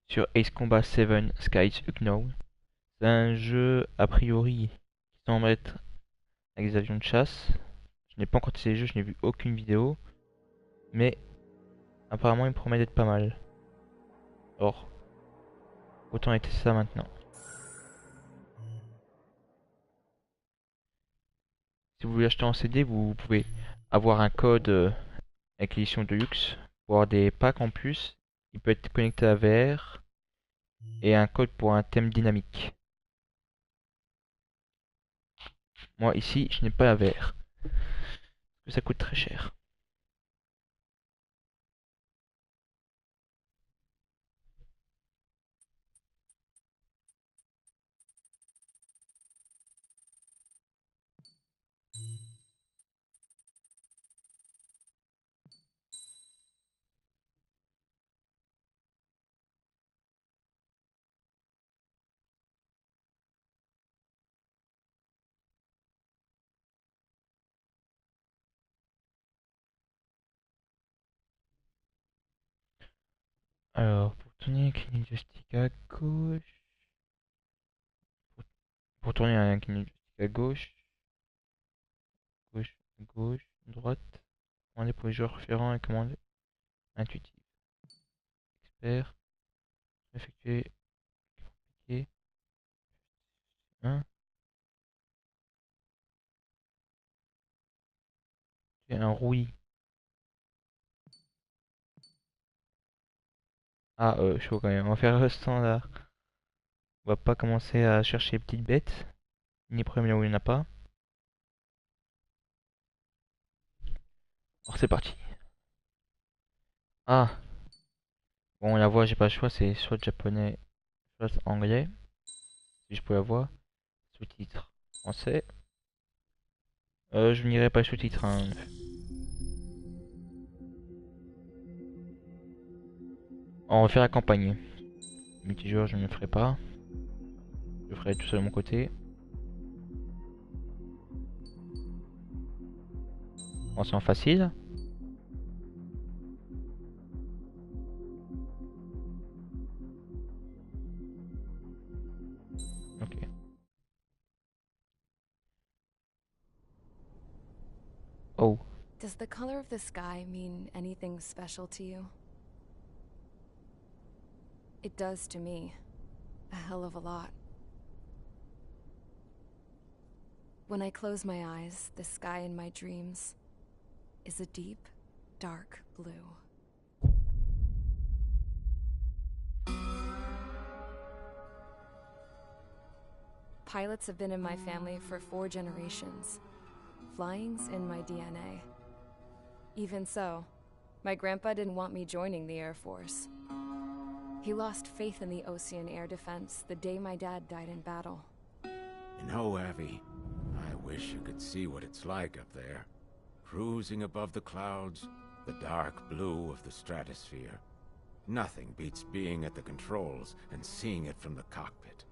sur Ace Combat 7 Skies Unknown. C'est un jeu a priori qui semble être avec des avions de chasse. Je n'ai pas encore testé le jeu, je n'ai vu aucune vidéo, mais apparemment il promet d'être pas mal. Or, autant être ça maintenant. Si vous voulez acheter en CD, vous pouvez avoir un code avec l'édition de luxe pour avoir des packs en plus. Il peut être connecté à VR et un code pour un thème dynamique. Moi ici, je n'ai pas la VR. Parce que ça coûte très cher. Alors, pour tourner, clic de stick à gauche. Pour, pour tourner, un clic de stick à gauche. Gauche, gauche, droite. Commander pour les joueurs référents et commander intuitif. Expert. Effectuer. Compliqué. 1. C'est un rouille. Ah, chaud quand même. On va faire le standard. On va pas commencer à chercher les petites bêtes. Ni premier là où il n'y en a pas. Alors c'est parti. Ah, bon, la voix, j'ai pas le choix. C'est soit japonais, soit anglais. Si je peux la voix. Sous-titres français. Je n'irai pas sous-titres, hein. On va faire la campagne. Multijoueur, je ne le ferai pas. Je le ferai tout seul de mon côté. On c'est en facile. Ok. Oh. Does the color of the sky mean anything special to you? It does to me. A hell of a lot. When I close my eyes, the sky in my dreams is a deep, dark blue. Pilots have been in my family for 4 generations. Flying's in my DNA. Even so, my grandpa didn't want me joining the Air Force. He lost faith in the Ocean Air Defense the day my dad died in battle. You know, Abby, I wish you could see what it's like up there. Cruising above the clouds, the dark blue of the stratosphere. Nothing beats being at the controls and seeing it from the cockpit.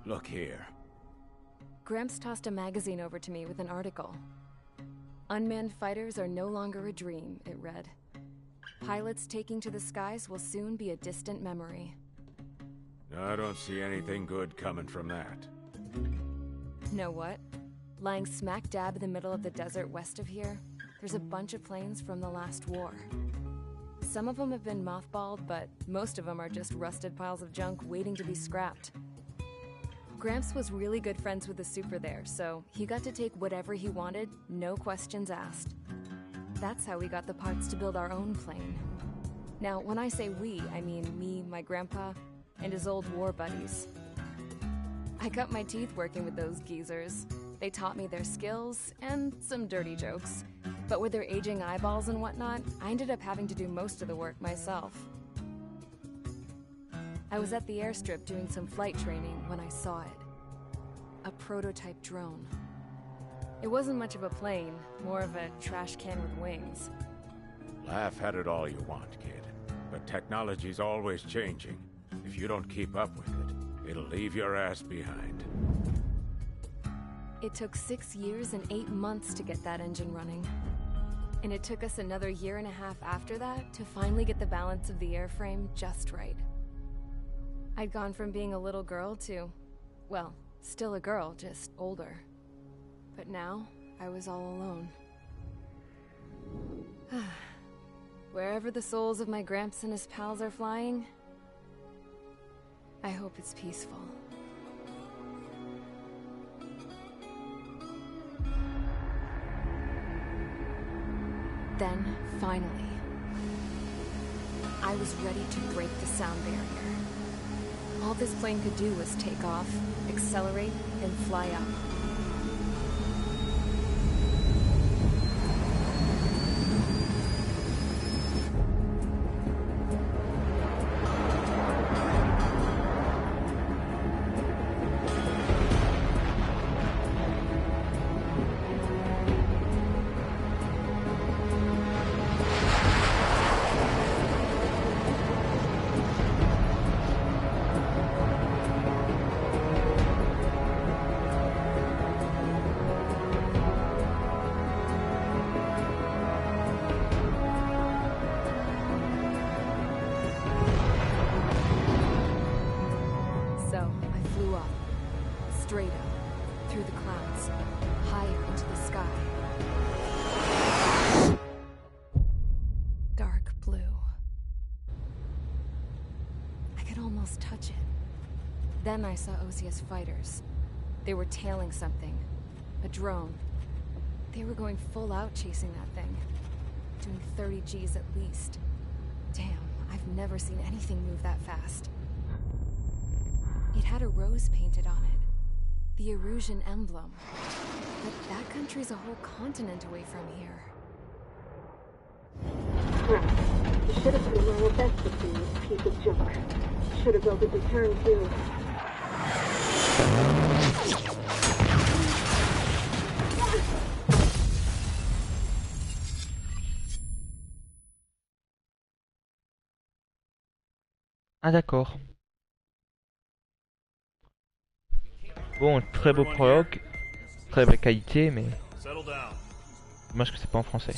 Look here. Gramps tossed a magazine over to me with an article. Unmanned fighters are no longer a dream, it read. Pilots taking to the skies will soon be a distant memory. I don't see anything good coming from that. Know what? Lying smack dab in the middle of the desert west of here, there's a bunch of planes from the last war. Some of them have been mothballed, but most of them are just rusted piles of junk waiting to be scrapped. Gramps was really good friends with the super there, so he got to take whatever he wanted, no questions asked. That's how we got the parts to build our own plane. Now, when I say we, I mean me, my grandpa, and his old war buddies. I cut my teeth working with those geezers. They taught me their skills, and some dirty jokes. But with their aging eyeballs and whatnot, I ended up having to do most of the work myself. I was at the airstrip doing some flight training when I saw it. A prototype drone. It wasn't much of a plane, more of a trash can with wings. Laugh at it all you want, kid. But technology's always changing. If you don't keep up with it, it'll leave your ass behind. It took 6 years and 8 months to get that engine running. And it took us another 1.5 years after that to finally get the balance of the airframe just right. I'd gone from being a little girl to, well, still a girl, just older. But now, I was all alone. Wherever the souls of my Gramps and his pals are flying, I hope it's peaceful. Then, finally, I was ready to break the sound barrier. All this plane could do was take off, accelerate, and fly up. So, I flew up, straight up, through the clouds, higher into the sky. Dark blue. I could almost touch it. Then I saw Osia's fighters. They were tailing something. A drone. They were going full out chasing that thing. Doing 30 Gs at least. Damn, I've never seen anything move that fast. It had a rose painted on it. The Erusian emblem. But that country's a whole continent away from here. Crap. You should have been wearing a vest with you, you piece of junk. Should have built a deterrent too. Ah d'accord. Bon, très beau prologue, très belle qualité, mais dommage que c'est pas en français.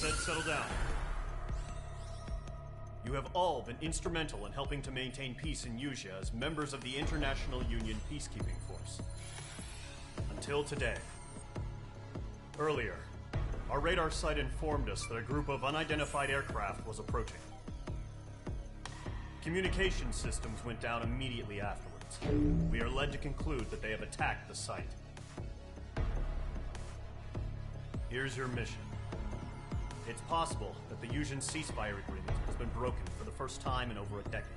You have all been instrumental in helping to maintain peace in Usea as members of the International Union Peacekeeping Force. Until today. Earlier, our radar site informed us that a group of unidentified aircraft was approaching. Communication systems went down immediately afterwards. We are led to conclude that they have attacked the site. Here's your mission. It's possible that the Usian ceasefire agreement has been broken for the first time in over a decade.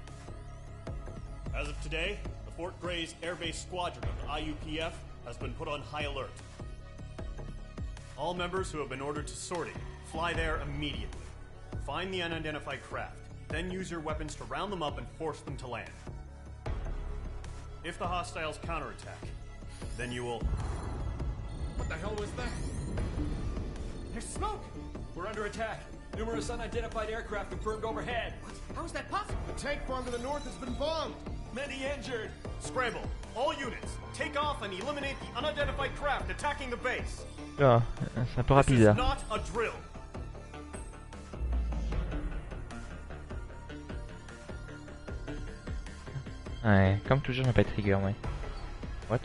As of today, the Fort Gray's airbase squadron of the IUPF has been put on high alert. All members who have been ordered to sortie, fly there immediately. Find the unidentified craft, then use your weapons to round them up and force them to land. If the hostiles counterattack, then you will... What the hell was that? There's smoke! We're under attack. Numerous unidentified aircraft confirmed overhead. What? How is that possible? The tank farm to the north has been bombed. Many injured. Scramble! All units, take off and eliminate the unidentified craft attacking the base. Ah, c'est un peu rapide This là. is not a drill. Ouais, comme toujours, je n'ai pas de trigger, ouais. What?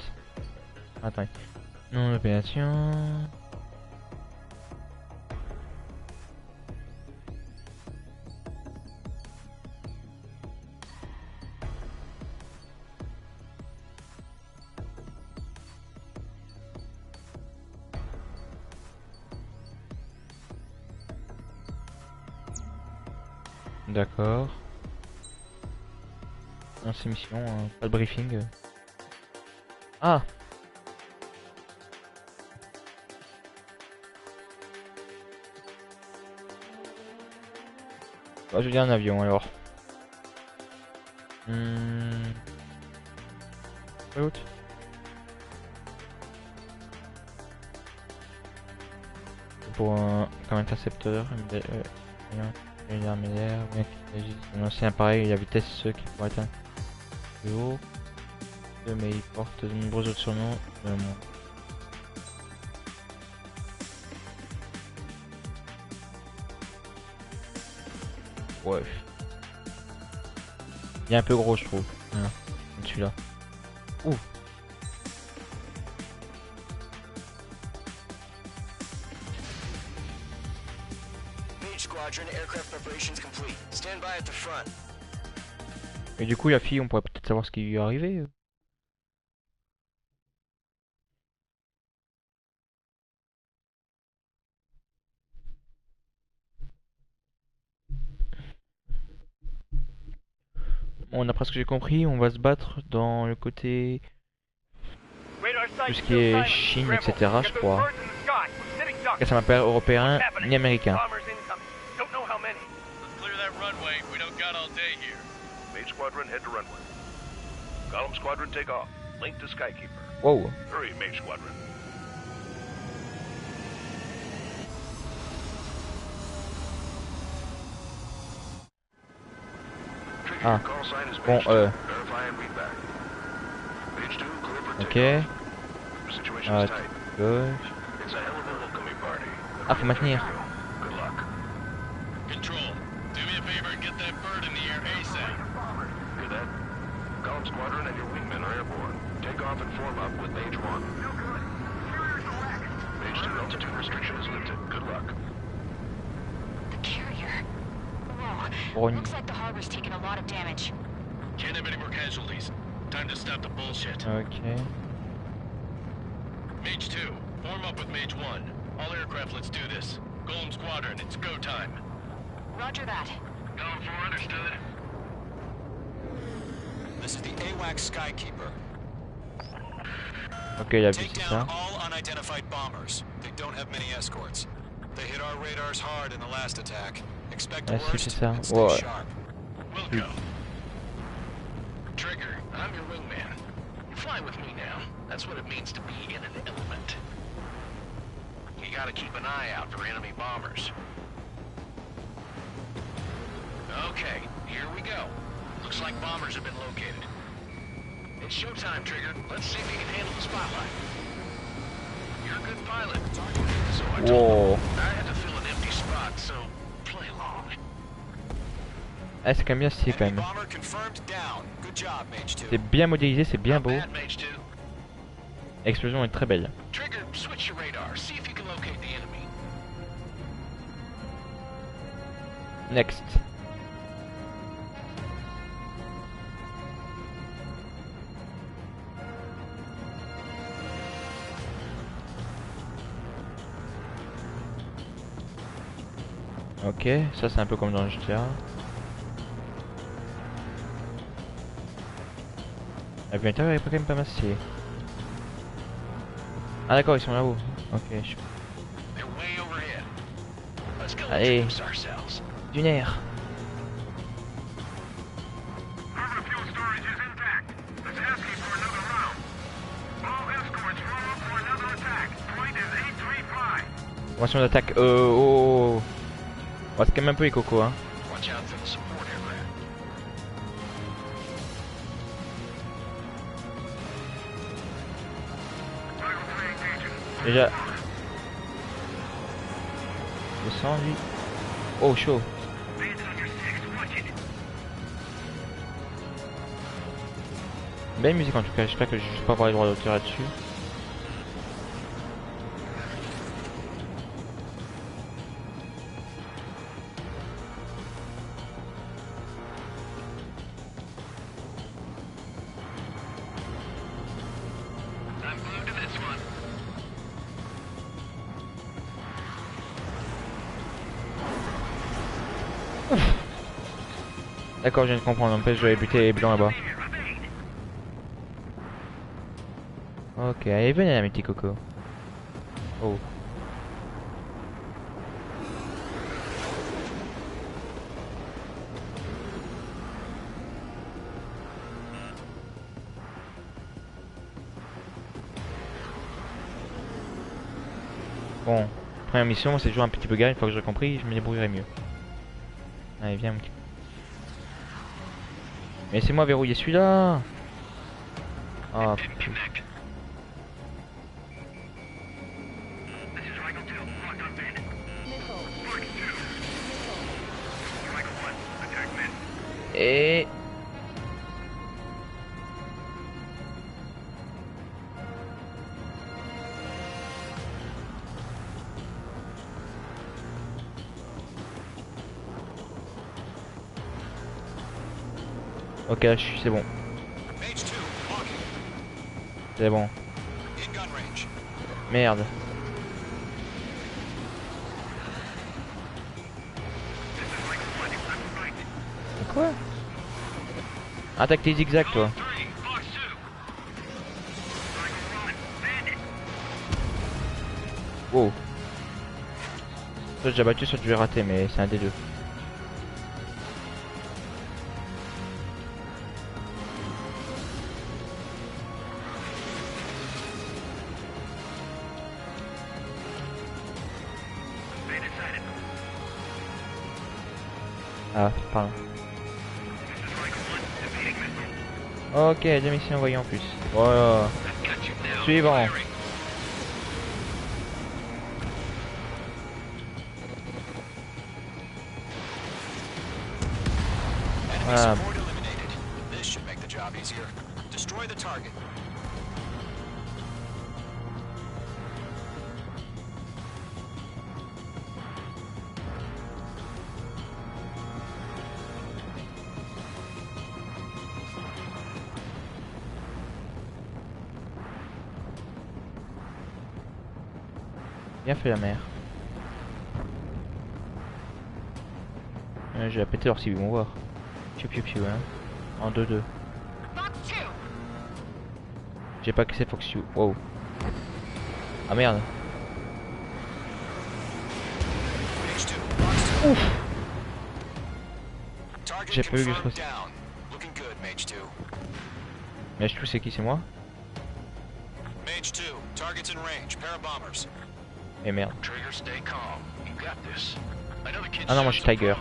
Attends. Non, l'opération. D'accord. Dans ces missions, pas de briefing. Ah! Bah, je veux dire un avion alors. L'autre. Pour comme intercepteur, une arme d'air, bien qu'il s'agisse d'un ancien appareil, la vitesse qui pourrait atteindre plus haut. Mais il porte de nombreux autres surnoms dans le monde. Ouais. Il est un peu gros, je trouve. Voilà. Celui-là. Ouh. Mage Squadron, aircraft preparations complete. Stand by at the front. Et du coup, la fille, on pourrait peut-être savoir ce qui lui est arrivé. Bon, d'après ce que j'ai compris, on va se battre dans le côté tout ce qui est Chine, etc. je crois. Et ça m'appelle européen ni américain. Mage Squadron, head to runway. Column Squadron, take off. Link to Skykeeper. Wow. Hurry, Mage Squadron. Ah. Call sign is Bon, Mage 2. Verify and read back. Mage 2, clear for ok. takeoff. Situation Ah, is tight. gauche. It's a hell of a welcoming party. Ah, faut maintenir. Good luck. Control, do me a favor and get that bird in the air ASAP. Hear that? Column Squadron and your wingmen are airborne. Take off and form up with Mage 1. Mage 2, altitude restriction is lifted. Good luck. The carrier. Whoa. Bon. Looks like the harbor's taken a lot of damage. Can't have any more casualties. Time to stop the bullshit. Ok. Mage 2, form up with Mage 1. All aircraft, let's do this. Golem Squadron, it's go time. Roger that. Golem 4, understood. This is the AWAC Skykeeper. Ok, il a vu, Take c'est down ça. all unidentified bombers. They don't have many escorts. They hit our radars hard in the last attack. Expect the Ah, si, worst c'est ça. and stay Ouais. sharp. We'll go. Trigger, I'm your wingman. You fly with me now. That's what it means to be in an element. You gotta keep an eye out for enemy bombers. Okay, here we go. Looks like bombers have been located. It's showtime, Trigger. Let's see if you can handle the spotlight. You're a good pilot. So I told Wow. him I had to fill an empty spot, so play along. Ah, c'est quand même bien stylé quand Enemy même. bomber confirmed down. Good job, Mage 2. C'est bien modélisé, c'est bien beau. Bad, Mage 2. L'explosion est très belle. Trigger, switch your radar. See if you can locate the enemy. Next. Ok, ça c'est un peu comme dans le GTA. La vue intérieure est quand même pas mal stylée. Ah d'accord, ils sont là-haut. Ok, je... They're way overhead. Let's go Allez. introduce ourselves. d'une air. Formation d'attaque. Oh. On va se calmer un peu les cocos, hein. Watch out for the support aircraft. Déjà. Le sang, lui. Oh, chaud. Belle musique en tout cas, j'espère que je vais pas avoir les droits d'auteur là-dessus. D'accord, je viens de comprendre, en fait je dois buter les blancs là-bas. Ok, allez venez là mes petits cocos. Oh. Bon, première mission, c'est toujours un petit peu galère, une fois que j'ai compris, je me débrouillerai mieux. Allez, viens mon petit. Mais c'est moi verrouiller celui-là. Oh putain. Et Ok, c'est bon. C'est bon. Merde. Quoi? Attaque tes zigzags, toi. Wow. Soit j'ai battu, soit je vais rater, mais c'est un des deux. Ah, pardon. Ok, deux missions envoyées en plus. Voilà. Suivant. Voilà. Bien fait la mer. Je vais la péter alors s'ils vont voir. Piu piu piu hein. En 2-2. J'ai pas que c'est Fox You. Wow. Ah merde. Ouf. J'ai pas vu que je fasse. Mais je trouve c'est qui, c'est moi? Et merde. Ah non, moi je suis Tiger.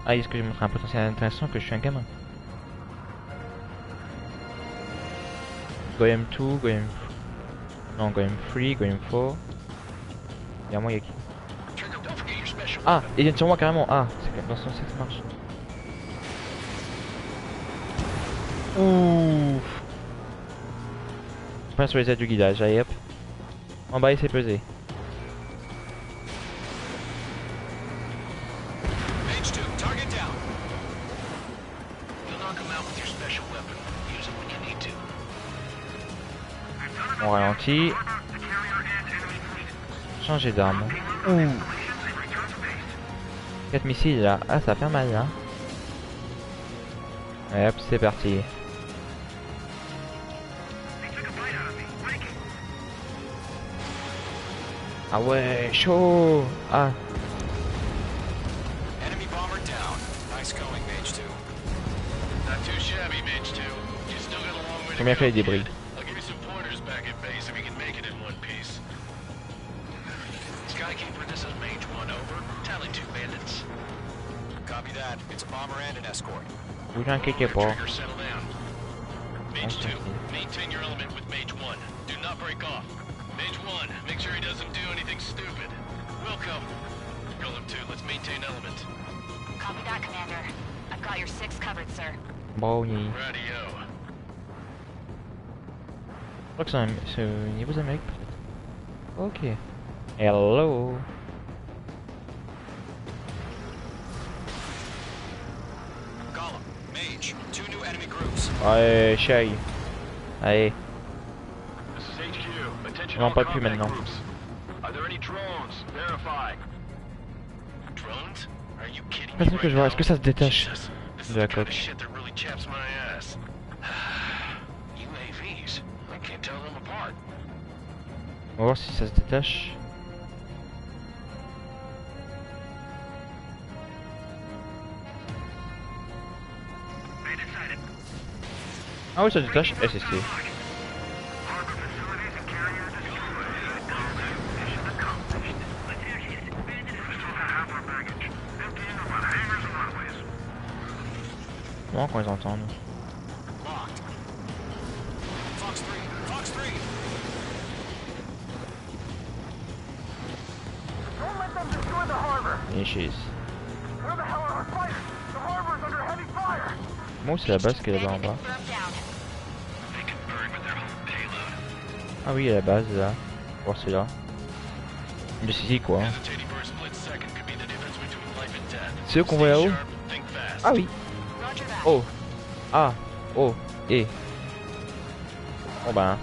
Ah, est-ce que j'ai montré un potentiel intéressant que je suis un gamin? Go M2, Go M... Non, Go M3, Go M4. Y'a moi, y'a qui? Ah, il vient sur moi carrément. Ah, c'est dans ce sens que ça marche. Ouh. Point sur les aides du guidage, allez hop. En bas il s'est pesé. On ralentit. Changer d'arme. Ouh. 4 missiles là. Ah, ça fait mal là. Et hop, c'est parti. Ah ouais, chaud. Ah. Combien fait les débris? Vous inquiétez pas. Maintain your element with Mage 1. Do not break off. Mage 1, make sure he doesn't do anything stupid. Welcome. Golem 2, let's maintain element. Copy that, Commander. I've got your 6 covered, sir. Brownie. Radio. Je crois que c'est au niveau d'Amérique peut-être. Ok. Hello. Golem, Mage, 2 new enemy groups. Ouais, chérie. Allez. This is HQ. Attention On all n'en parle plus combat maintenant. groups. Are there any drones? Verify. Drones? Are you kidding me Parce que right je vois, est-ce now? que ça se détache Jesus, this is de la the kind of coque? shit that really chaps my ass. UAVs, I can't tell them apart. On va voir si ça se détache. Ah oui, ça se détache. Eh, c'est stylé. Comment qu'on les entende? Fox 3, Fox 3. Don't let them destroy the harbor. Niches. Where the hell are our fighters? The harbor is under heavy fire. Moi, c'est la base qui est là-bas en bas. They can burn with their own payload. Ah oui, il y a la base là. Voir c'est là. Mais c'est ici quoi. Hein. Hesitating for a split second could be the difference between Ceux qu'on voit Stay là-haut? sharp, think fast. Ah oui. Roger that. Oh. Ah. Oh. Et. Bon bah.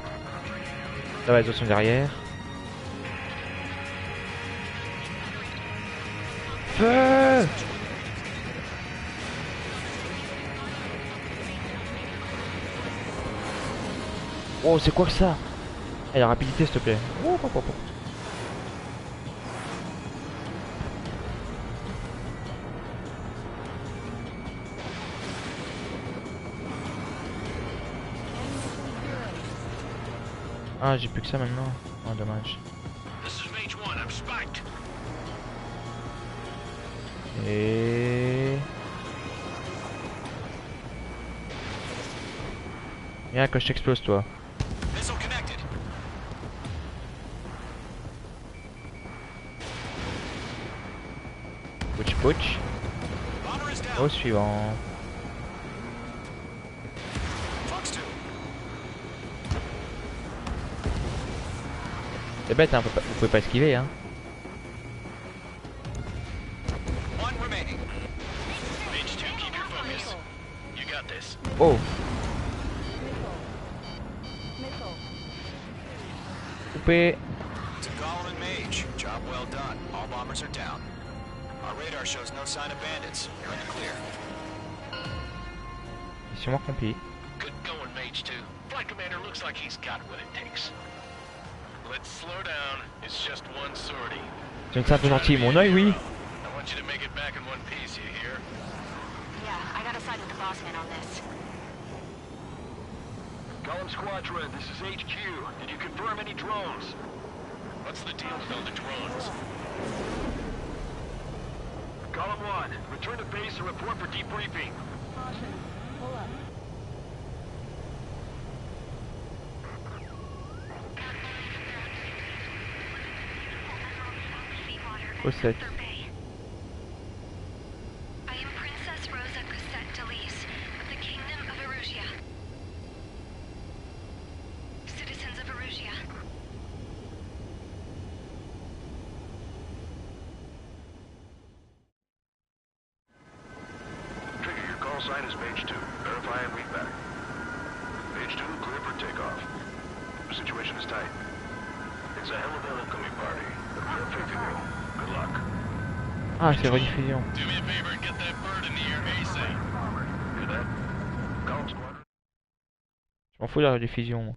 Ça va, les autres sont derrière. Feu! Oh, c'est quoi que ça? Eh, la rapidité, s'il te plaît. Oh, oh, oh, oh. Ah, j'ai plus que ça maintenant. Oh, dommage. This is Mage 1, I'm spiked. Et... Viens que je t'explose, toi. Missile connected. Pouch pouch. Bomber is Au down. suivant. Fox 2. C'est bête, hein, vous pouvez pas esquiver, hein. One remaining. Mage 2, keep your focus. You got this. Oh, Missile. coupé. To Golem and Mage, job well done. All bombers are down. Our radar shows no sign of bandits. You're in the clear. Mission accomplie. Good going, Mage 2. Flight Commander looks like he's got what it takes. Let's slow down. It's just one sortie. C'est une simple gentille, mon œil, oui. I want you to make it back in one piece, you hear? Yeah, I gotta side with the boss man on this. Column Squadron, this is HQ. Did you confirm any drones? What's the deal with all the drones? Column 1, return to base and report for debriefing. Caution. Pull up. Au sec. I am Princess Rosa Cosette Delise of the Kingdom of Erusia. Citizens of Erusia. Trigger, your call sign is Mage 2. Verify and read back. Mage 2, clear for takeoff. The situation is tight. It's a hell of a welcoming party. But we have faith in you. Good luck. Ah, c'est rediffusion. Do me a favor and get that bird in the air ASAP. Hear that? Column Squadron. Je m'en fous de la rediffusion, moi.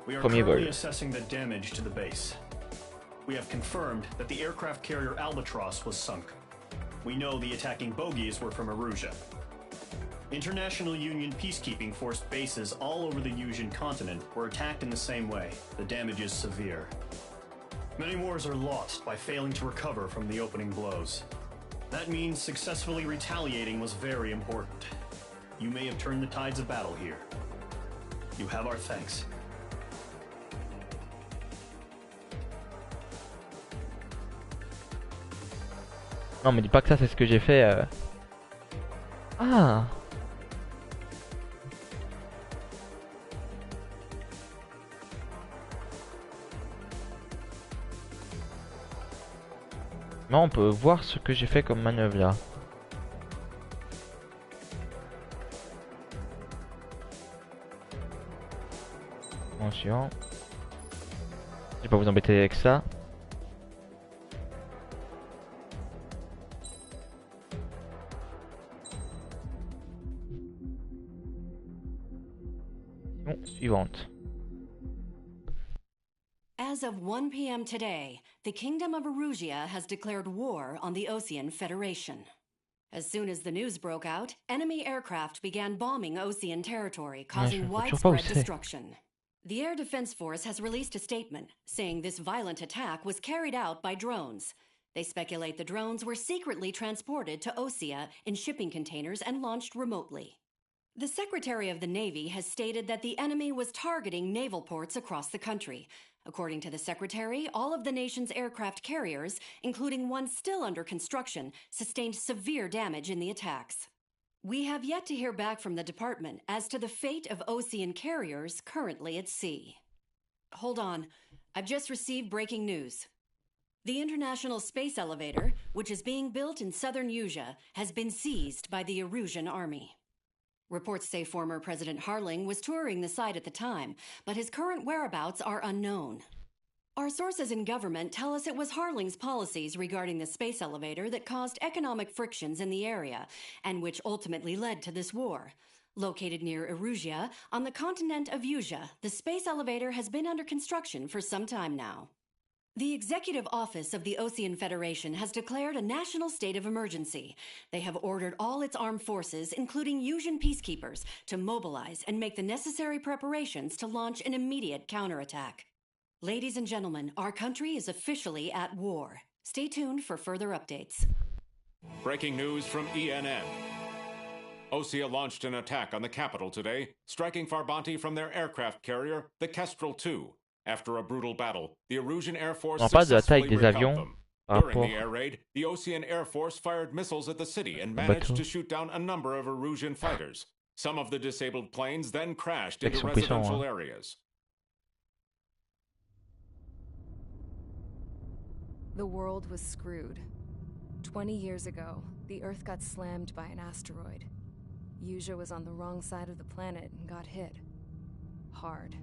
We are Premier currently vol. assessing the damage to the base. We have confirmed that the aircraft carrier Albatross was sunk. We know the attacking bogies were from Erusia. International Union peacekeeping force bases all over the Yusian continent were attacked in the same way. The damage is severe. Many wars are lost by failing to recover from the opening blows. That means successfully retaliating was very important. You may have turned the tides of battle here. You have our thanks. Non, mais dis pas que ça, c'est ce que j'ai fait. Ah! Non, on peut voir ce que j'ai fait comme manœuvre là. Attention. Je vais pas vous embêter avec ça. Bon, suivante. As of 1 p.m. today, the Kingdom of Erusia has declared war on the Osean Federation. As soon as the news broke out, enemy aircraft began bombing Osean territory, causing widespread destruction. The Air Defense Force has released a statement saying this violent attack was carried out by drones. They speculate the drones were secretly transported to Osea in shipping containers and launched remotely. The Secretary of the Navy has stated that the enemy was targeting naval ports across the country. According to the Secretary, all of the nation's aircraft carriers, including one still under construction, sustained severe damage in the attacks. We have yet to hear back from the department as to the fate of Ocean carriers currently at sea. Hold on. I've just received breaking news. The International Space Elevator, which is being built in southern Usea, has been seized by the Erusian Army. Reports say former President Harling was touring the site at the time, but his current whereabouts are unknown. Our sources in government tell us it was Harling's policies regarding the space elevator that caused economic frictions in the area, and which ultimately led to this war. Located near Erusia, on the continent of Usea, the space elevator has been under construction for some time now. The Executive Office of the Ocean Federation has declared a national state of emergency. They have ordered all its armed forces, including Usian peacekeepers, to mobilize and make the necessary preparations to launch an immediate counterattack. Ladies and gentlemen, our country is officially at war. Stay tuned for further updates. Breaking news from ENN. Osea launched an attack on the capital today, striking Farbanti from their aircraft carrier, the Kestrel II. After a brutal battle, the Erusian Air Force On parle de la taille successfully des repelled avions them. par During rapport the air raid, the Ocean Air Force fired missiles at the city and au managed bateau. to shoot down a number of Erusian fighters. Some of the disabled planes then crashed Ils into sont puissants, residential hein. areas. The world was screwed. 20 years ago, the Earth got slammed by an asteroid. Usea was on the wrong side of the planet and got hit. Hard.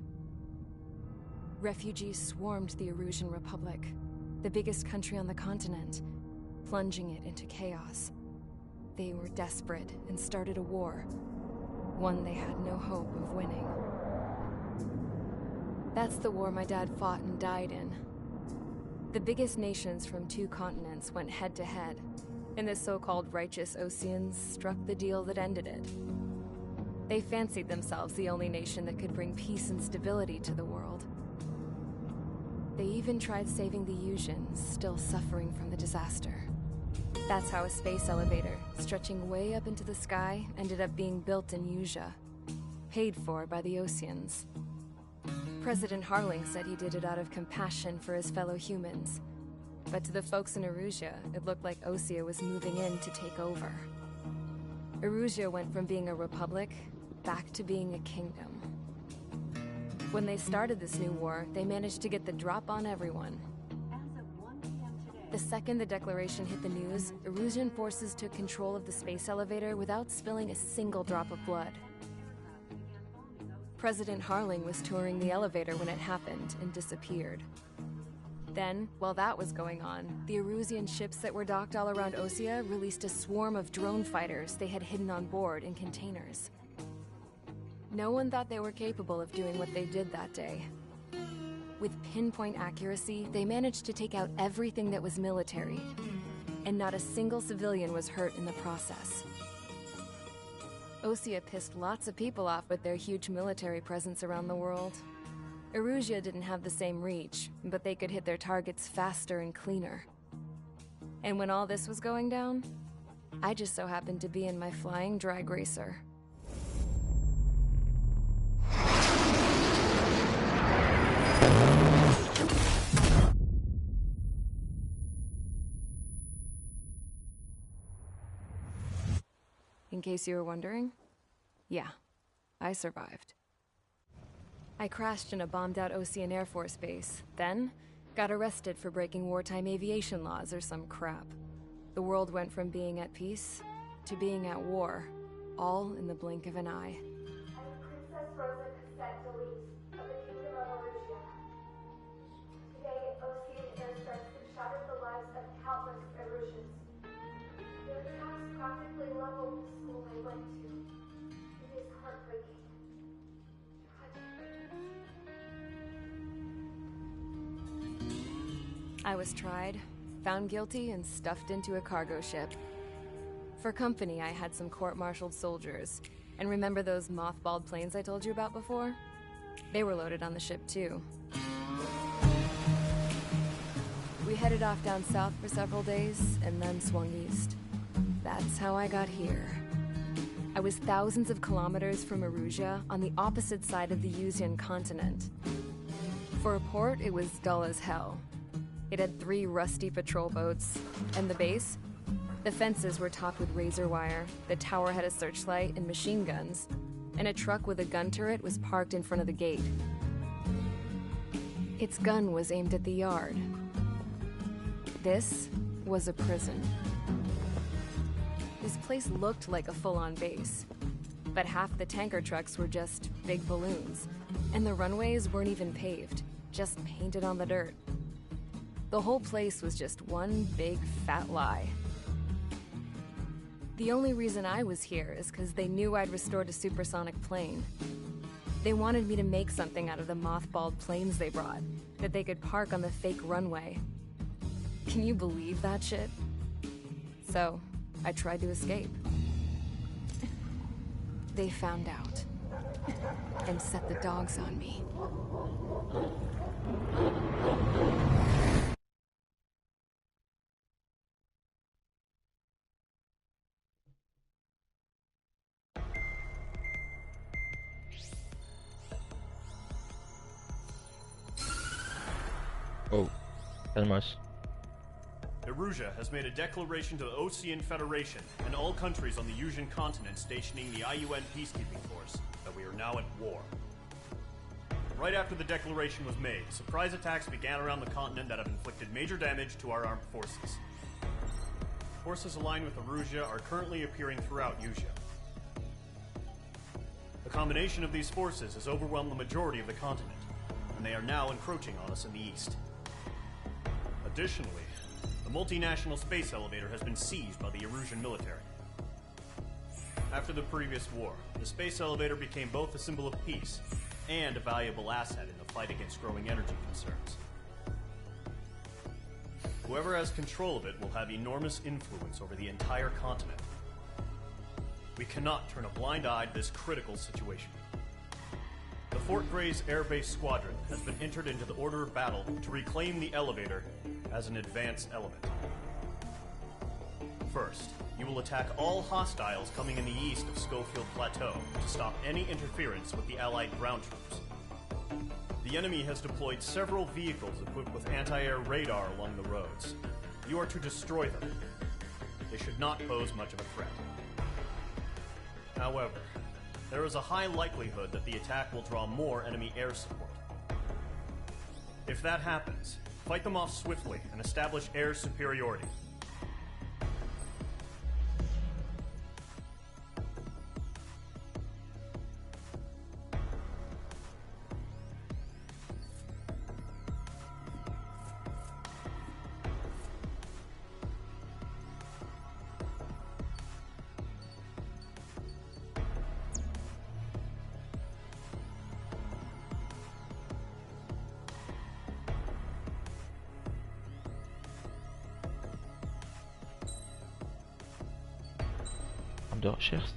Refugees swarmed the Erusian Republic, the biggest country on the continent, plunging it into chaos. They were desperate and started a war, one they had no hope of winning. That's the war my dad fought and died in. The biggest nations from 2 continents went head-to-head, and the so-called righteous Oceans struck the deal that ended it. They fancied themselves the only nation that could bring peace and stability to the world. They even tried saving the Usians, still suffering from the disaster. That's how a space elevator, stretching way up into the sky, ended up being built in Usea, paid for by the Oceans. President Harling said he did it out of compassion for his fellow humans. But to the folks in Erusia, it looked like Osea was moving in to take over. Erusia went from being a republic back to being a kingdom. When they started this new war, they managed to get the drop on everyone. The second the declaration hit the news, Erusian forces took control of the space elevator without spilling a single drop of blood. President Harling was touring the elevator when it happened and disappeared. Then, while that was going on, the Erusian ships that were docked all around Osea released a swarm of drone fighters they had hidden on board in containers. No one thought they were capable of doing what they did that day. With pinpoint accuracy, they managed to take out everything that was military, and not a single civilian was hurt in the process. Osea pissed lots of people off with their huge military presence around the world. Erusia didn't have the same reach, but they could hit their targets faster and cleaner. And when all this was going down, I just so happened to be in my flying drag racer. In case you were wondering, yeah, I survived. I crashed in a bombed-out Ocean Air Force base, then got arrested for breaking wartime aviation laws or some crap. The world went from being at peace to being at war, all in the blink of an eye. Princess Rosa Cassette Delise of the Kingdom of Erusia. Today, Ocean airstrikes have shattered the lives of countless Erusians. Their attacks practically leveled the school I went to. It is heartbreaking. I was tried, found guilty, and stuffed into a cargo ship. For company, I had some court-martialed soldiers. And remember those mothballed planes I told you about before? They were loaded on the ship, too. We headed off down south for several days, and then swung east. That's how I got here. I was thousands of kilometers from Erusia on the opposite side of the Yuzian continent. For a port, it was dull as hell. It had 3 rusty patrol boats, and the base? The fences were topped with razor wire, the tower had a searchlight and machine guns, and a truck with a gun turret was parked in front of the gate. Its gun was aimed at the yard. This was a prison. This place looked like a full-on base, but half the tanker trucks were just big balloons, and the runways weren't even paved, just painted on the dirt. The whole place was just one big fat lie. The only reason I was here is because they knew I'd restored a supersonic plane. They wanted me to make something out of the mothballed planes they brought, that they could park on the fake runway. Can you believe that shit? So, I tried to escape. They found out and set the dogs on me. Oh, calmos. Erusia has made a declaration to the Ocean Federation and all countries on the Yuzian continent stationing the IUN peacekeeping force that we are now at war. Right after the declaration was made, surprise attacks began around the continent that have inflicted major damage to our armed forces. Forces aligned with Erusia are currently appearing throughout Yusia. The combination of these forces has overwhelmed the majority of the continent, and they are now encroaching on us in the east. Additionally, the multinational space elevator has been seized by the Erusian military. After the previous war, the space elevator became both a symbol of peace and a valuable asset in the fight against growing energy concerns. Whoever has control of it will have enormous influence over the entire continent. We cannot turn a blind eye to this critical situation. The Fort Gray's Air Base Squadron has been entered into the order of battle to reclaim the elevator as an advance element. First, you will attack all hostiles coming in the east of Schofield Plateau to stop any interference with the Allied ground troops. The enemy has deployed several vehicles equipped with anti-air radar along the roads. You are to destroy them. They should not pose much of a threat. However, there is a high likelihood that the attack will draw more enemy air support. If that happens, fight them off swiftly and establish air superiority. De recherche.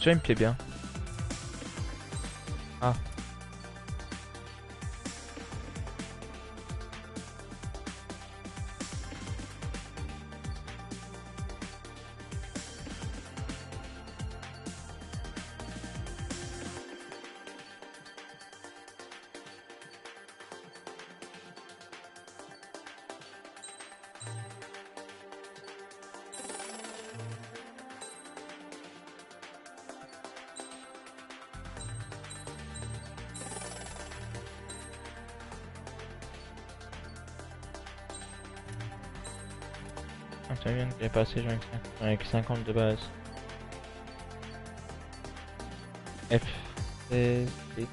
Ça il me plaît bien. Ah. Ça vient qu'il est passé avec 50 de base. F. 16, et...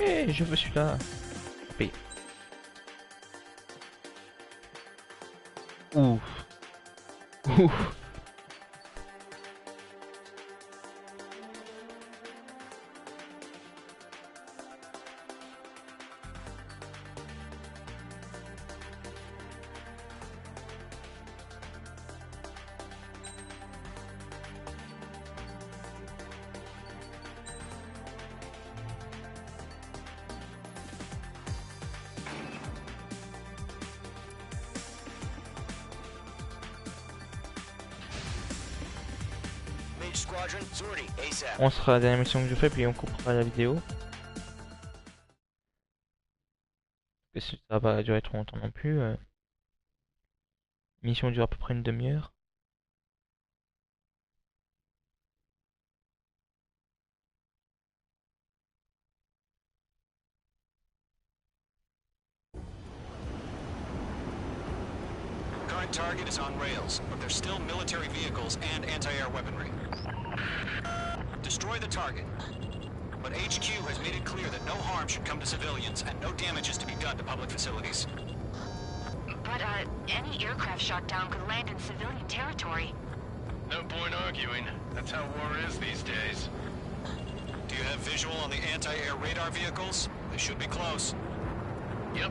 Mais je veux celui-là. Oui. Ouf. Ouf. On sera la dernière mission que je fais, puis on coupera la vidéo. Parce que ça va pas durer trop longtemps non plus. Mission dure à peu près une demi-heure. Current target is on rails, but there's still military vehicles and anti-air weaponry. Destroy the target. But HQ has made it clear that no harm should come to civilians and no damage is to be done to public facilities. But, any aircraft shot down could land in civilian territory. No point arguing. That's how war is these days. Do you have visual on the anti-air radar vehicles? They should be close. Yep.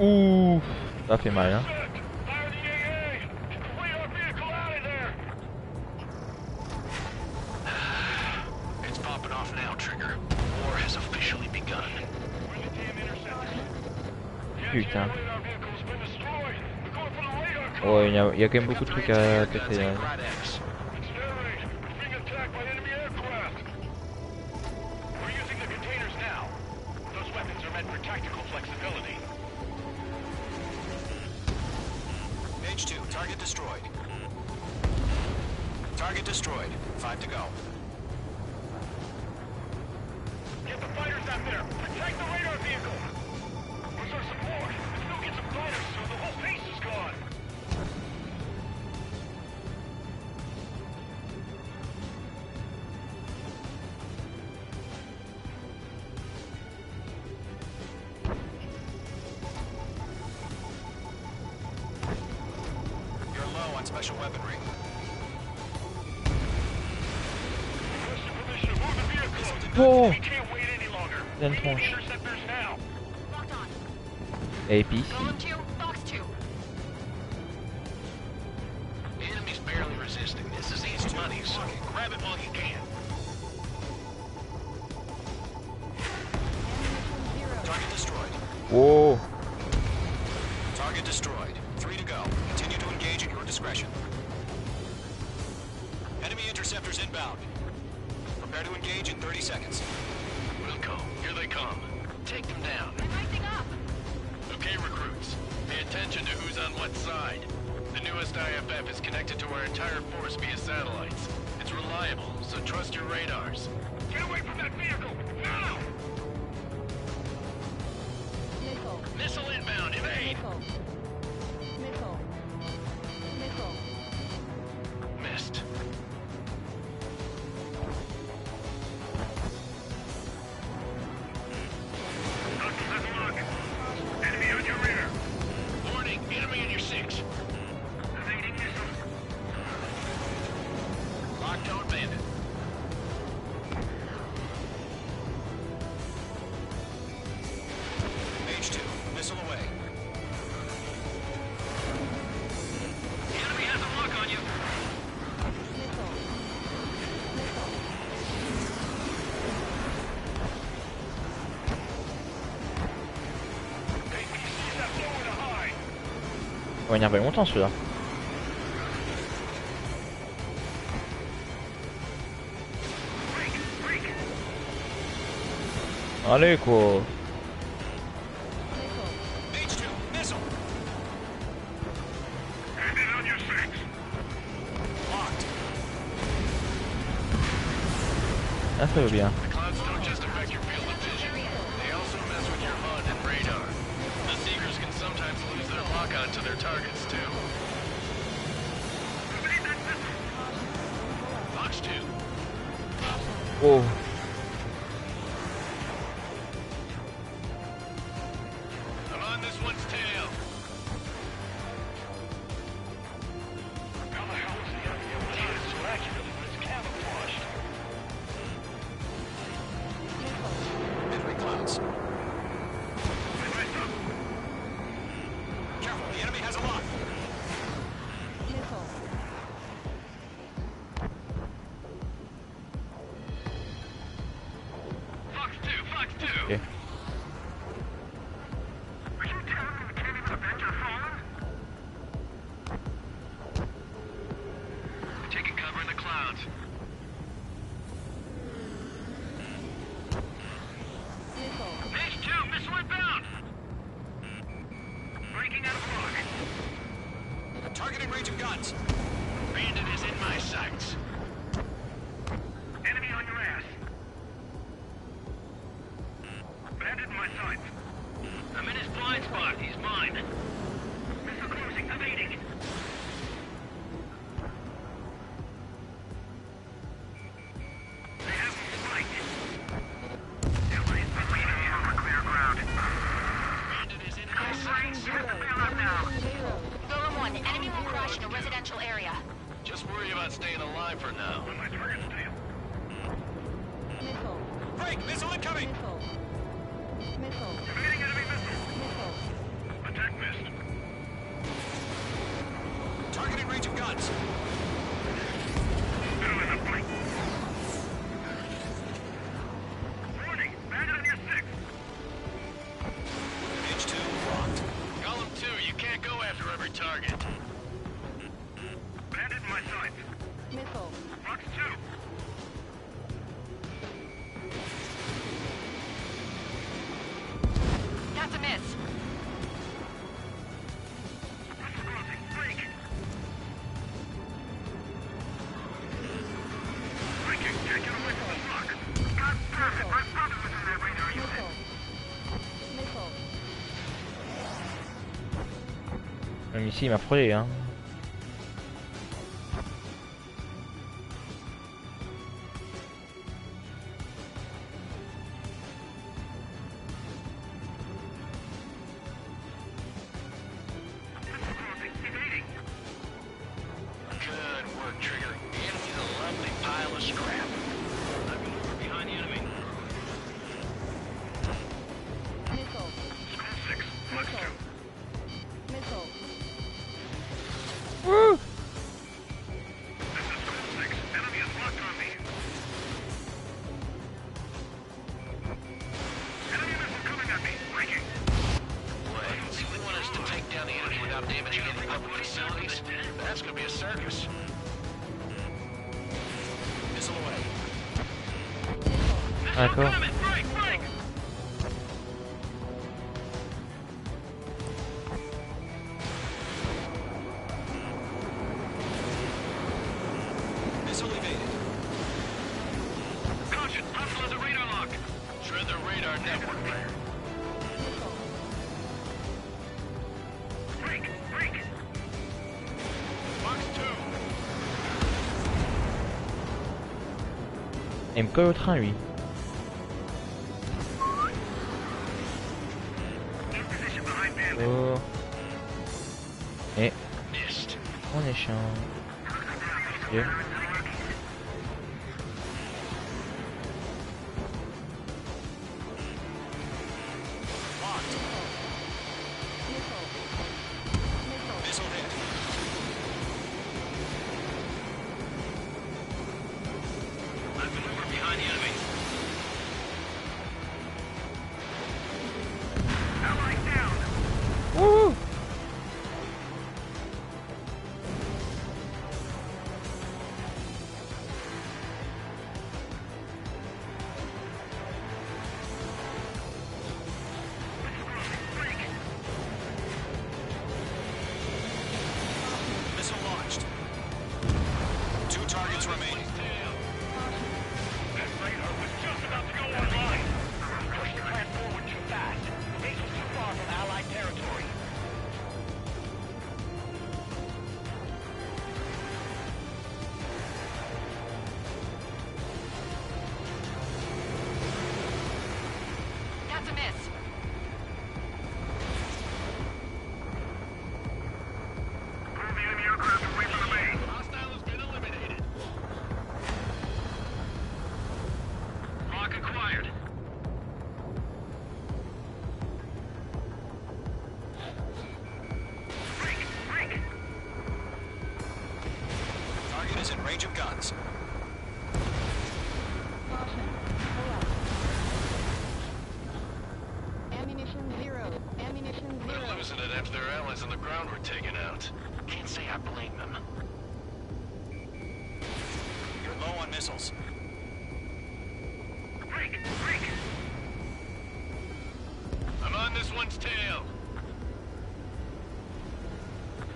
Ouh, ça fait mal, hein. It's popping off now, Trigger. War has officially begun. Putain. Oh, il y a quand même beaucoup de trucs à péter là. H2, target destroyed. Target destroyed. 5 to go. Get the fighters out there! Protect the radar vehicle! Where's our support? Let's go get some fighters so the whole base is gone! You're low on special weaponry. Oh, We can't wait any longer. il y a une We need tronche. interceptors now. Locked on. Et puis ici. Column 2, box 2. The enemy's barely resisting. This is easy money, so grab it while you can. Target destroyed. Oh. Target destroyed. 3 to go. Continue to engage at your discretion. Enemy interceptors inbound. Prepare to engage in 30 seconds. Wilco, here they come. Take them down. I'm rising up. Okay, recruits. Pay attention to who's on what side. The newest IFF is connected to our entire force via satellites. It's reliable, so trust your radars. Get away from that vehicle! Now! Missile. Missile inbound, evade! Missile. Missile. Missed. Have a look. Enemy va énerver longtemps celui-là. Allez quoi. H2, missile. On your six. Locked. Ah ça va bien. The clouds don't just affect your field of vision. They also mess with your HUD and radar. The Seekers can sometimes lose their lock-on to their targets, too. Fox 2. Oh. I'm on this one's tail. How the hell is the enemy able to hit it so accurately when it's camouflaged? Enemy clouds. Careful, the enemy has a lock. Fox 2, Fox 2. Ok. Are you telling me we can't even avenge our fallen? Taking cover in the clouds. H2, missile inbound! Breaking out of lock. Targeting range of guns. Bandit is in my sights. Enemy on your ass. Bandit in my sights. I'm in his blind spot. He's mine. Missile closing, evading. They have him spiked. Everybody's been leaving here on clear ground. Bandit is in my sights. Bail out now. Golem 1, enemy will crash in a residential area. Just worry about staying alive for now. On my target steel. Break! Missile incoming! Evading enemy missile. Attack missed. Targeting range of guns. Middle in the blink. Warning, bandit on your six. H2 locked. Golem 2, you can't go after every target. Bandit in my sights. Fox 2. That's a miss. Missile closing, break. Breaking, can't get away from this lock. God damn it, my brother was in that radar unit. Même ici il m'a frôlé hein. Missile closing, evading. Good work, Trigger. The enemy's a lovely pile of scrap. I'm over behind the enemy. Skull 6, Fox 2. Woo! This is Skull 6. Enemy is locked on me. Enemy missile coming at me. Breaking. Wait, you want us to take down the enemy without damaging any public facilities? That's gonna be a circus. Missile away. D'accord. Break, break. Missile evaded. Caution, hostile has a radar lock. Shred the radar network. Break, break. Fox 2. Et il me colle au train lui. In position behind bandit. Oh. Et Missed. on est chiant. Yeah. Locked. Missile hit. I've maneuvered behind the enemy. Allied down. Woo! They're losing it after their allies on the ground were taken out. Can't say I blame them. You're low on missiles. Break! I'm on this one's tail.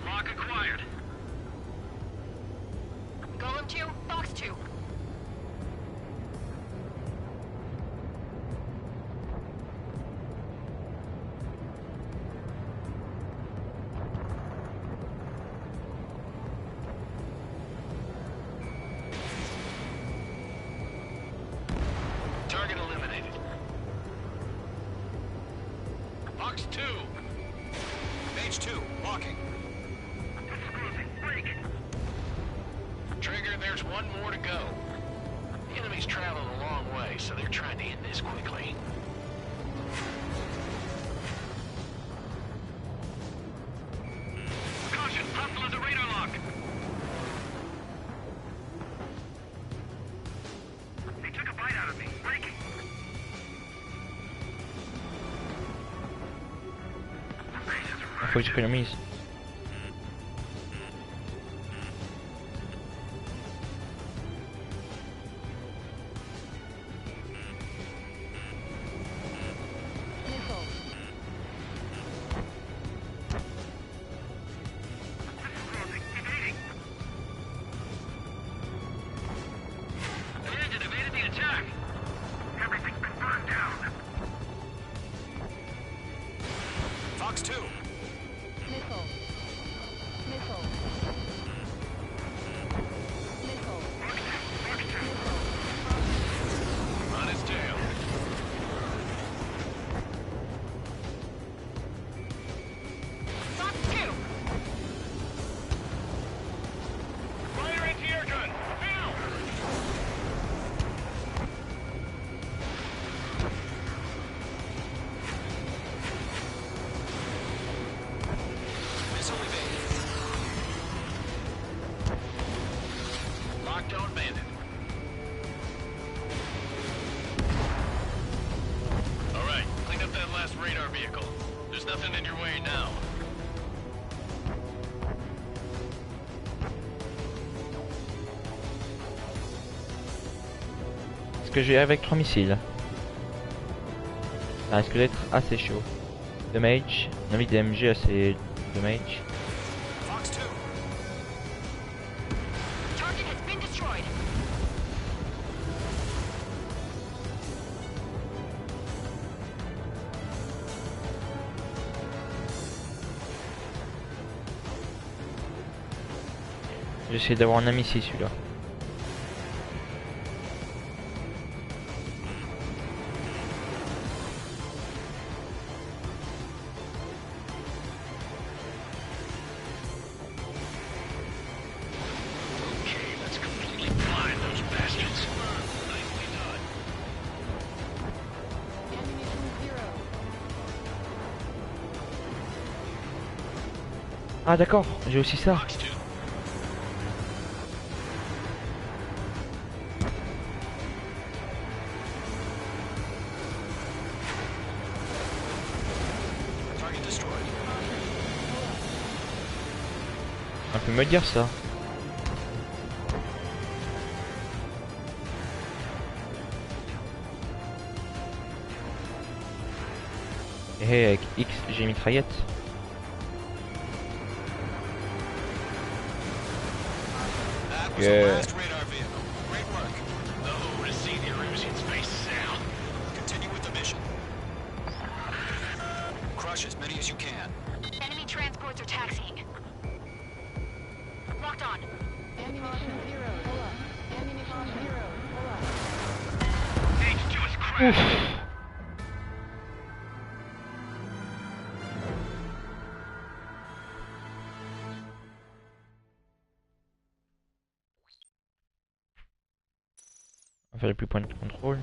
Lock acquired. Golem 2, Fox 2. Target eliminated. Fox 2. Page 2, walking. Trigger, there's one more to go. The enemy's traveled a long way, so they're trying to end this quickly. Caution, hostile at the radar lock. They took a bite out of me. Breaking. Faut que j'économise. Fox 2. On his tail. Fox 2. Fire anti-air gun. Now! Missile evaded. Lockdown bandit. Alright, clean up that last radar vehicle. There's nothing in your way now. Est-ce que j'ai avec 3 missiles? Ça risque d'être assez chaud. Damage, on a mis des MG assez damage. Fox 2. Target has been destroyed. J'essaie d'avoir un ami ici celui-là. Okay, let's completely blind those bastards. Nicely done. Ah d'accord, j'ai aussi ça. Fox 2. Target destroyed. On peut me dire ça. Et avec X j'ai mitraillette. That was Yeah. the last radar vehicle. Great work. Oh, to see the Erusian's face sound. Continue with the mission. Crush as many as you can. Enemy transports are taxiing. Locked on. H2 is crashed. On va faire les plus points de contrôle.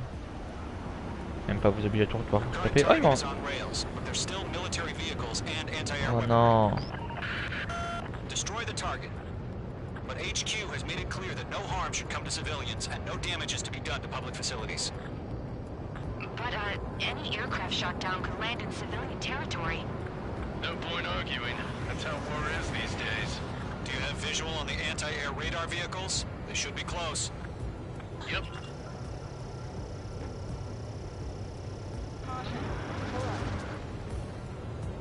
Même pas vous obligatoire de pouvoir vous Current taper. Oh target non. is on rails, but there's still military vehicles and anti-air Oh weaponry. non. Destroy the target. But HQ has made it clear that no harm should come to civilians and no damage is to be done to public facilities. But any aircraft shot down could land in civilian territory. No point arguing. That's how war is these days. Do you have visual on the anti-air radar vehicles? They should be close. Yep.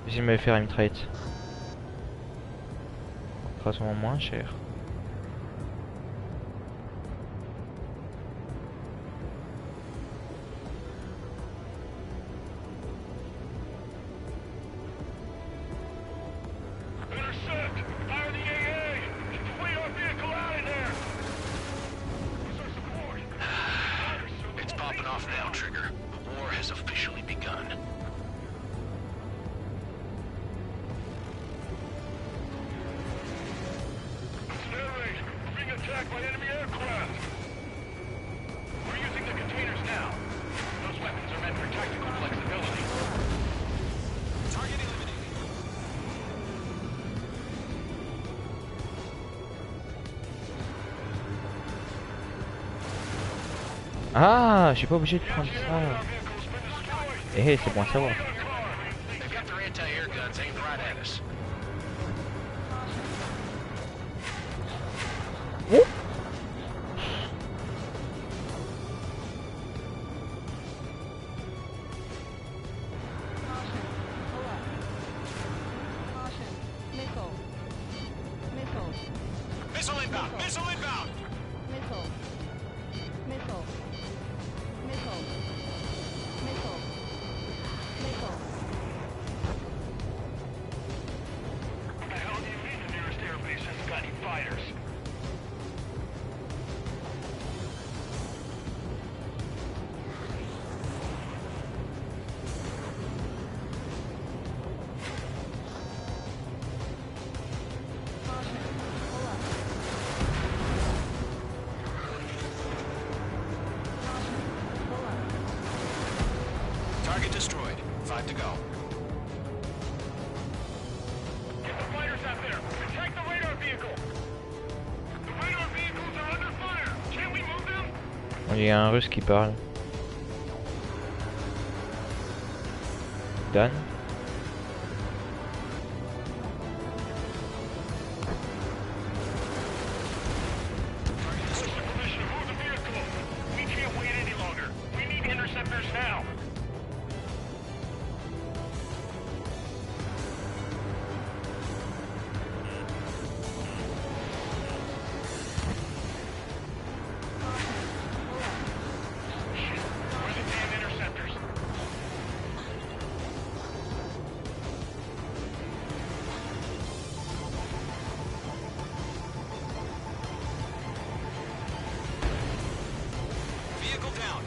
J'essaie de me faire une mitraillette. Ça sera sûrement moins cher. It's popping off now, Trigger. The war has officially begun. Attacked by enemy aircraft! We're using the containers now. Those weapons are meant for tactical flexibility. Target eliminated. Ah, je suis pas obligé de prendre ça. Eh, c'est bon à savoir. They've got their anti-air guns aimed right at us. Oh. Missile inbound! Missile inbound! What the hell do you mean the nearest airbase hasn't got any fighters? Target destroyed. 5 to go. Get the fighters out there! Attack the radar vehicle! The radar vehicles are under fire! Can't we move them? Il y a un russe qui parle. Dan. What's the permission to move the vehicle? We can't wait any longer. We need interceptors now. Shit, where are the damn interceptors? Vehicle down.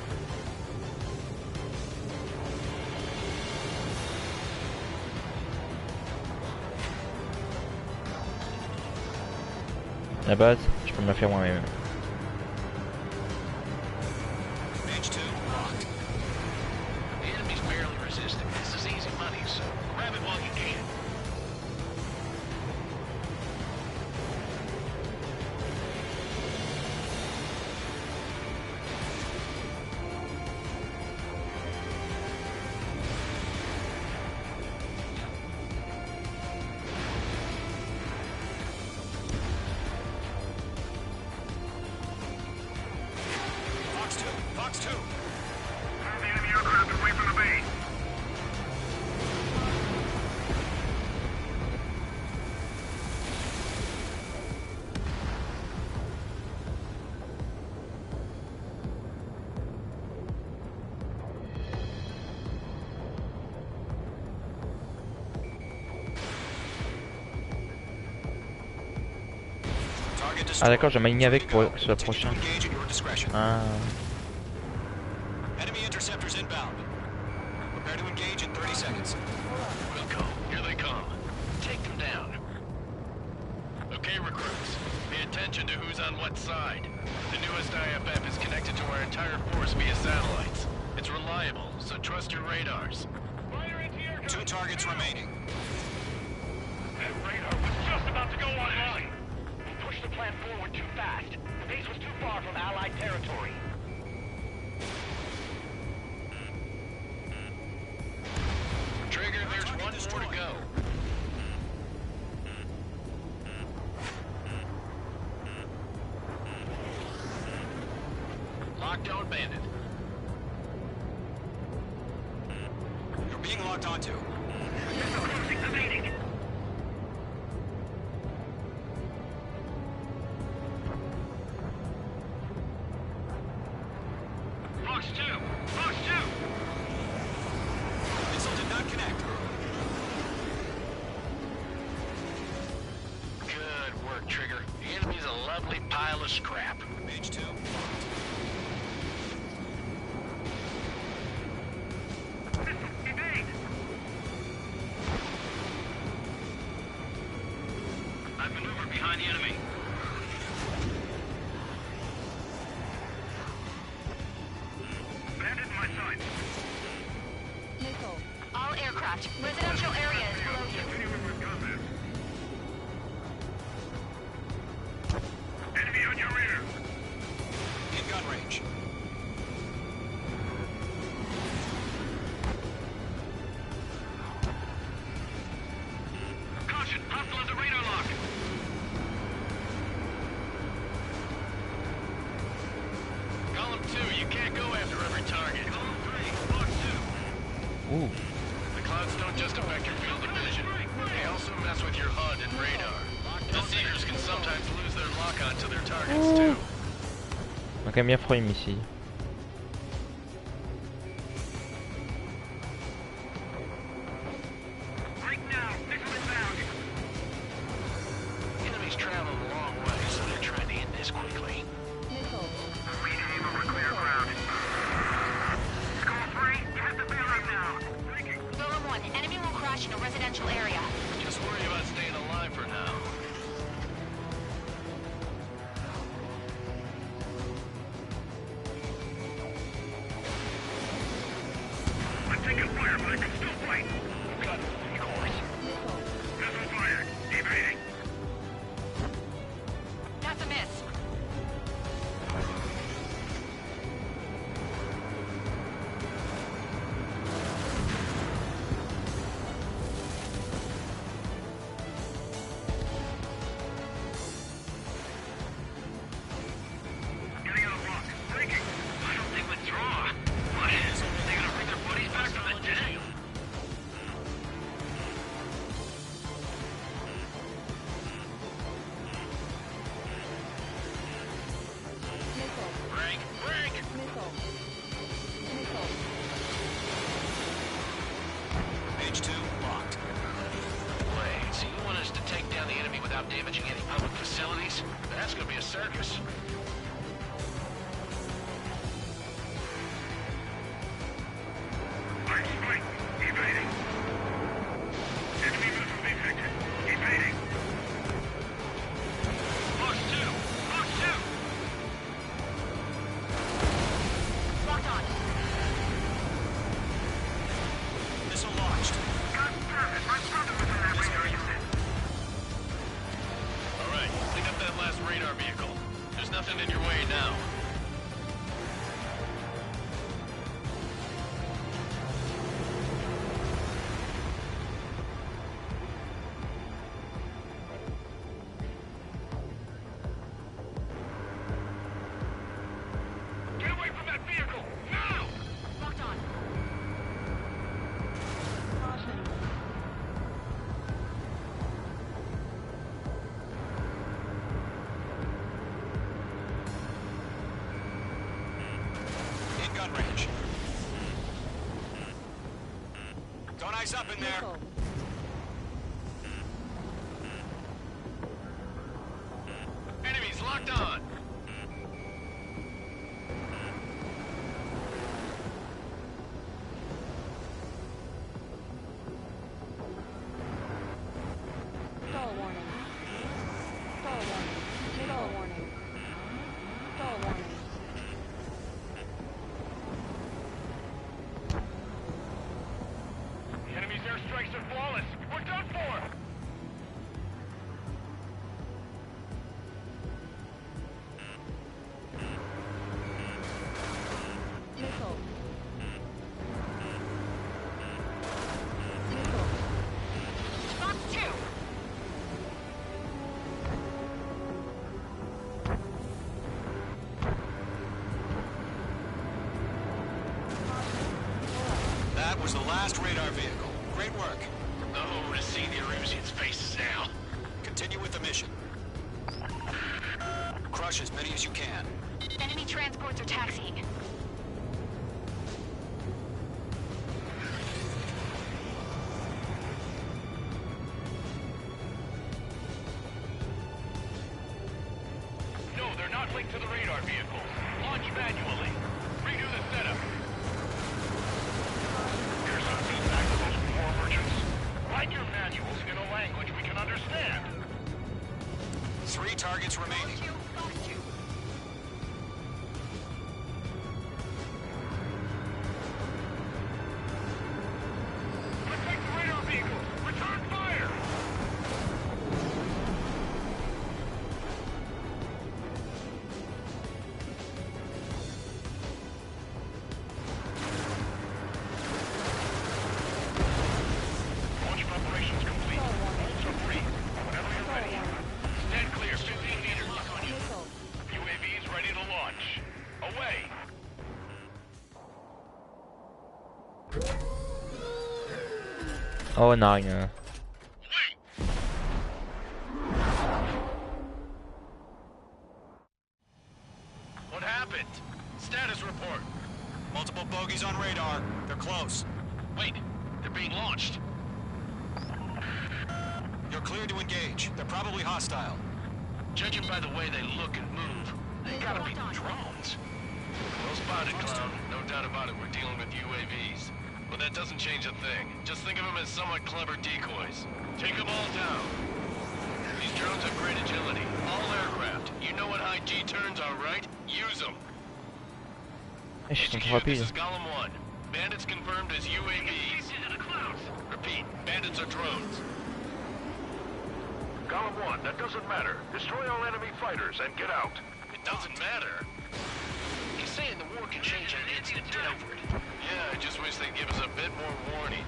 La base, je peux me la faire moi-même. Page 2 locked. The enemy's barely resisting. This is easy money, so grab it while you can. Fox 2. Fox 2. Move the enemy aircraft away from the base. Target Ah destroyed. d'accord, je m'aligne avec 3 to pour go. sur le Continue prochain. to engage at your discretion. Ah. Enemy interceptors inbound. Prepare to engage in 30 seconds. Wilco, here they come. Take them down. Okay, recruits. Pay attention to who's on what side. The newest IFF is connected to our entire force via satellites. It's reliable, so trust your radars. Fire anti-aircraft! 2 targets remaining. That radar was just about to go online. We pushed the plan forward too fast. The base was too far from Allied territory. locked onto. Closing, evading. Fox 2! Fox 2! Missile did not connect. Good work, Trigger. The enemy's a lovely pile of scrap. Page 2. Evade. I've maneuvered behind the enemy. Bandit in my sight. Missile. All aircraft. Residential area is below you. Continuing with combat. Enemy on your rear. In gun range. Caution! Hostile at the radar lock! Column 2, you can't go after every target. Column 3, Fox 2. Ouh. The clouds don't just affect your field of vision. They also mess with your HUD and radar. The Seekers can sometimes lose their lock-on to their targets, too. On a quand même bien froid les missiles. Break now. Missile inbound. Enemies travel a long way, so they're trying to end this quickly. Missile. We aim over clear ground. Skull 3, hit the bailout now. Breaking. Golem 1. Enemy will crash in a residential area. Just worry about staying alive for now. I'm taking fire, but I can still fight. Got of course. Missile. Missile fired. Evading. That's a miss. Getting out of lock. Breaking. I don't think withdraw. What? They gonna bring their buddies back from the dead? Missile. Break! Break! Missile. Missile. Page 2. Locked. Wait, so you want us to take down the enemy without damaging any public facilities? That's gonna be a circus. I'm strike. Evading. Enemy missile detected. Evading. Fox 2! Fox 2! Locked on. Missile launched. God damn it. My brother was in that radar unit. Alright, clean up that last radar vehicle. There's nothing in your way now. Get away from that vehicle. Now! Locked on. Caution. In gun range. Don't ice up in there. Missile. Enemies locked on! Stall warning. Stall warning. Stall warning. Stall warning. The enemy's airstrikes are flawless. We're done for! Missile. Missile. Fox 2. That was the last radar vehicle. Great work. Oh, to see the Erusians' faces now. Continue with the mission. Crush as many as you can. Enemy transports are taxiing. No, they're not linked to the radar vehicle. Launch manually. Redo the setup. Here's some feedback to those war merchants. Write your manuals in a language we can understand. 3 targets remaining. Protect the radar vehicles. Return fire. Launch preparations complete. So breathe. Whenever you're ready. Stand clear. 15 meters. UAVs ready to launch. Away. Oh, on a rien. What happened? Status report. Multiple bogeys on radar. They're close. Wait, they're being launched. You're clear to engage. They're probably hostile. Judging by the way they look and move, they gotta be drones. Well spotted, Clown. No doubt about it, we're dealing with UAVs. But that doesn't change a thing. Just think of them as somewhat clever decoys. Take them all down. These drones have great agility. All aircraft. You know what high G turns are, right? Use them. Je suis trop This rapide. is Golem 1. Bandits confirmed as UAVs. Repeat, bandits are drones. Golem 1, that doesn't matter. Destroy all enemy fighters and get out. It doesn't matter. He's saying the war can change in an instant. Get over it. Yeah, I just wish they'd give us a bit more warning.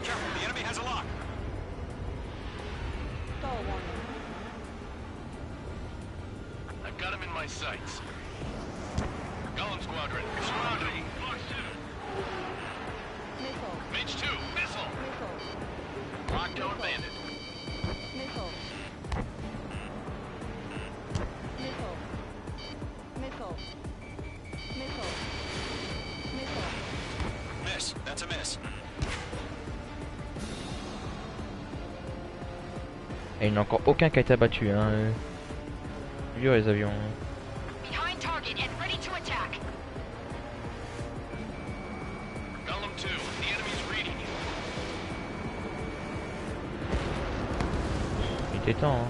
Careful, the enemy has a lock. I've got him in my sights. Golem Squadron, surround him. Mage 2, missile. Lockdown bandit. Miss. That's a miss. Et il n'y en a encore aucun qui a été abattu, hein. Dur les avions. Behind target and ready to attack. Golem 2, the enemy's reading you. Il était temps, hein.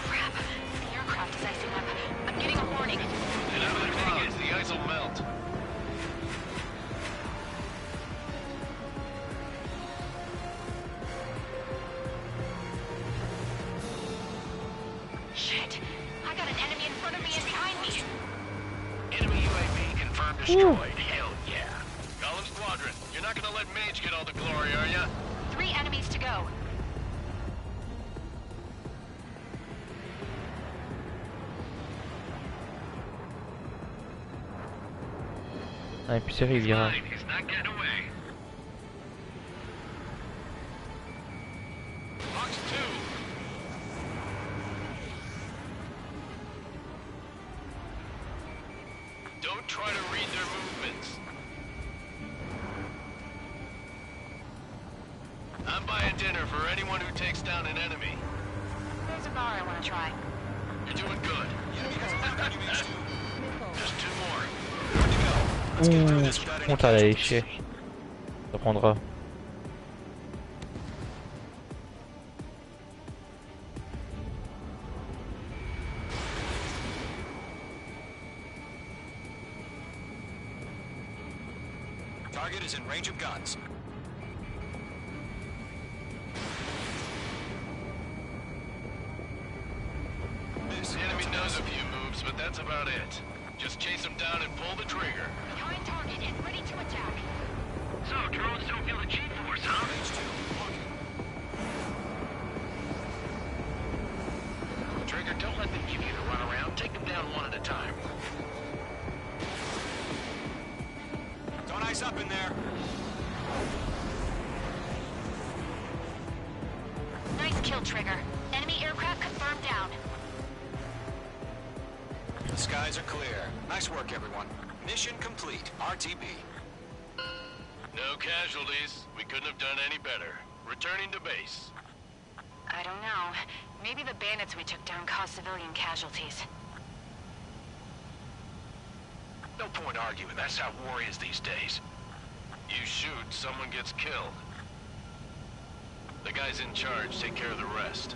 Crap. The aircraft is icing up. I'm getting a warning. Get out of the clouds, the ice will melt. Shit. I got an enemy in front of me and behind me. Enemy UAV confirmed destroyed. Hell yeah. Golem Squadron, you're not gonna let Mage get all the glory, are ya? 3 enemies to go. Ah, et puis c'est Riviera. Fine, he's not getting away. Box 2. Don't try to read their movements. I'm buying dinner for anyone who takes down an enemy. There's a bar I want to try. You're doing good. Just 2 more. Ouh, on t'a léché. Ça prendra. Target is in range of guns. The enemy knows a few moves, but that's about it. Just chase them down and pull the trigger. Behind target and ready to attack. Drones don't feel the G-force, huh? Trigger, don't let them give you the runaround. Take them down one at a time. Don't ice up in there. Nice kill, Trigger. Enemy aircraft confirmed down. The skies are clear. Nice work, everyone. Mission complete. RTB. No casualties. We couldn't have done any better. Returning to base. I don't know. Maybe the bandits we took down caused civilian casualties. No point arguing. That's how war is these days. You shoot, someone gets killed. The guys in charge take care of the rest.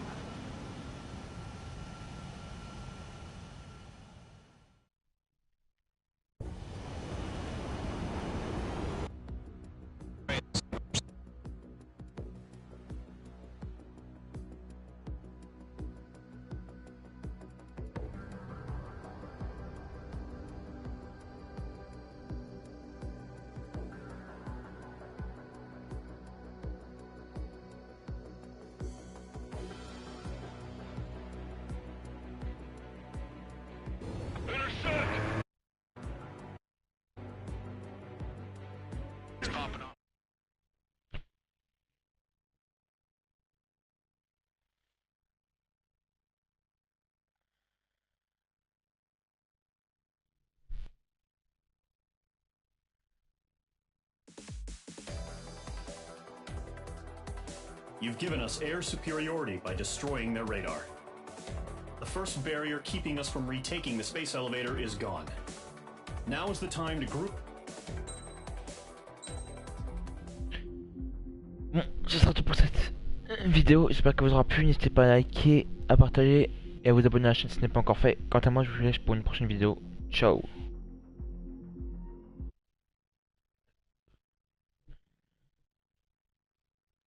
It's popping off. You've given us air superiority by destroying their radar. The first barrier keeping us from retaking the space elevator is gone. Now is the time to group. Bon, ce sera tout pour cette vidéo. J'espère qu'elle vous aura plu. N'hésitez pas à liker, à partager et à vous abonner à la chaîne si ce n'est pas encore fait. Quant à moi, je vous laisse pour une prochaine vidéo. Ciao.